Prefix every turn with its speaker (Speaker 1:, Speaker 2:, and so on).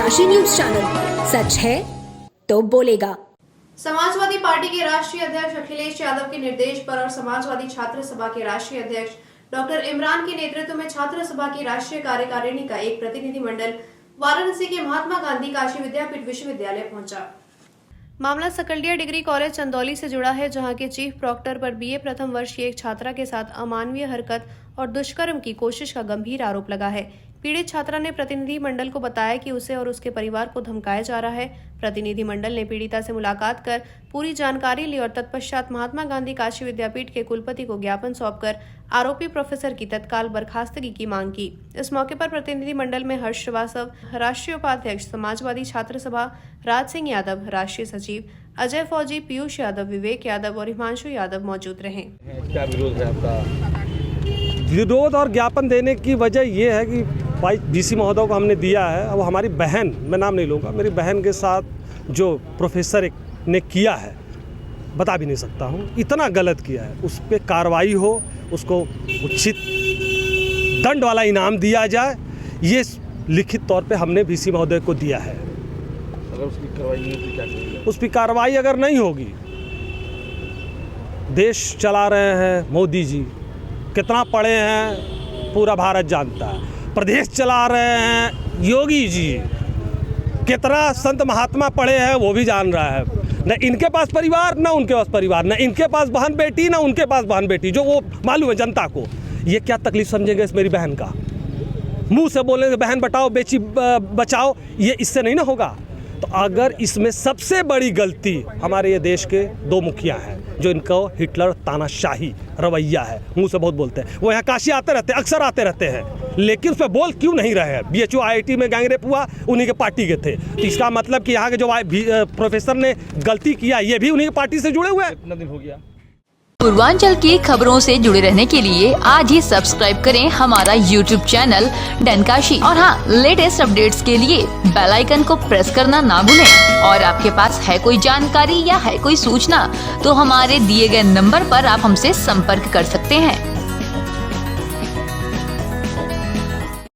Speaker 1: डनकाशी news channel, सच है तो बोलेगा।
Speaker 2: समाजवादी पार्टी के राष्ट्रीय अध्यक्ष अखिलेश यादव के निर्देश पर और समाजवादी छात्र सभा के राष्ट्रीय अध्यक्ष डॉक्टर इमरान के नेतृत्व में छात्र सभा की राष्ट्रीय कार्यकारिणी का एक प्रतिनिधि मंडल वाराणसी के महात्मा गांधी काशी विद्यापीठ विश्वविद्यालय पहुंचा। मामला सकलडिया डिग्री कॉलेज चंदौली से जुड़ा है, जहां के चीफ प्रॉक्टर पर बीए प्रथम वर्ष की एक छात्रा के साथ अमानवीय हरकत और दुष्कर्म की कोशिश का गंभीर आरोप लगा है। पीड़ित छात्रा ने प्रतिनिधि मंडल को बताया कि उसे और उसके परिवार को धमकाया जा रहा है। प्रतिनिधि मंडल ने पीड़िता से मुलाकात कर पूरी जानकारी ली और तत्पश्चात महात्मा गांधी काशी विद्यापीठ के कुलपति को ज्ञापन सौंपकर आरोपी प्रोफेसर की तत्काल बर्खास्तगी की मांग की। इस मौके पर प्रतिनिधि मंडल में हर्ष श्रीवास्तव, राष्ट्रीय उपाध्यक्ष समाजवादी छात्र सभा राज सिंह यादव, राष्ट्रीय सचिव अजय फौजी, पीयूष यादव, विवेक यादव और हिमांशु यादव मौजूद रहे।
Speaker 3: क्या विरोध है आपका?
Speaker 4: विरोध और ज्ञापन देने की वजह ये है कि भाई बीसी महोदय को हमने दिया है। अब हमारी बहन, मैं नाम नहीं लूँगा, मेरी बहन के साथ जो प्रोफेसर ने किया है, बता भी नहीं सकता हूँ, इतना गलत किया है, उस पर कार्रवाई हो, उसको उचित दंड वाला इनाम दिया जाए, ये लिखित तौर पे हमने बीसी महोदय को दिया है।
Speaker 3: अगर उसकी कार्रवाई नहीं होगी क्या करेंगे?
Speaker 4: उस पर कार्रवाई अगर नहीं होगी, देश चला रहे हैं मोदी जी, कितना पढ़े हैं पूरा भारत जानता है। प्रदेश चला रहे हैं योगी जी, कितना संत महात्मा पढ़े हैं वो भी जान रहा है। न इनके पास परिवार, न उनके पास परिवार, न इनके पास बहन बेटी, न उनके पास बहन बेटी, जो वो मालूम है जनता को। ये क्या तकलीफ समझेंगे इस मेरी बहन का? मुंह से बोलेंगे बहन बटाओ, बेची बचाओ, ये इससे नहीं ना होगा। तो अगर इसमें सबसे बड़ी गलती हमारे ये देश के दो मुखिया हैं, जो इनको हिटलर तानाशाही रवैया है, मुंह से बहुत बोलते हैं। वो यहाँ काशी आते रहते हैं, अक्सर आते रहते हैं, लेकिन उस पर बोल क्यों नहीं रहे हैं? BHU IIT में गैंगरेप हुआ, उन्हीं के पार्टी के थे। तो इसका मतलब कि यहाँ के जो प्रोफेसर ने गलती किया, ये भी उन्हीं की पार्टी से जुड़े हुए हैं।
Speaker 3: कितना दिन हो गया?
Speaker 5: पूर्वांचल की खबरों से जुड़े रहने के लिए आज ही सब्सक्राइब करें हमारा YouTube चैनल डनकाशी, और हाँ, लेटेस्ट अपडेट्स के लिए बेल आइकन को प्रेस करना ना भूलें। और आपके पास है कोई जानकारी या है कोई सूचना, तो हमारे दिए गए नंबर पर आप हमसे संपर्क कर सकते हैं।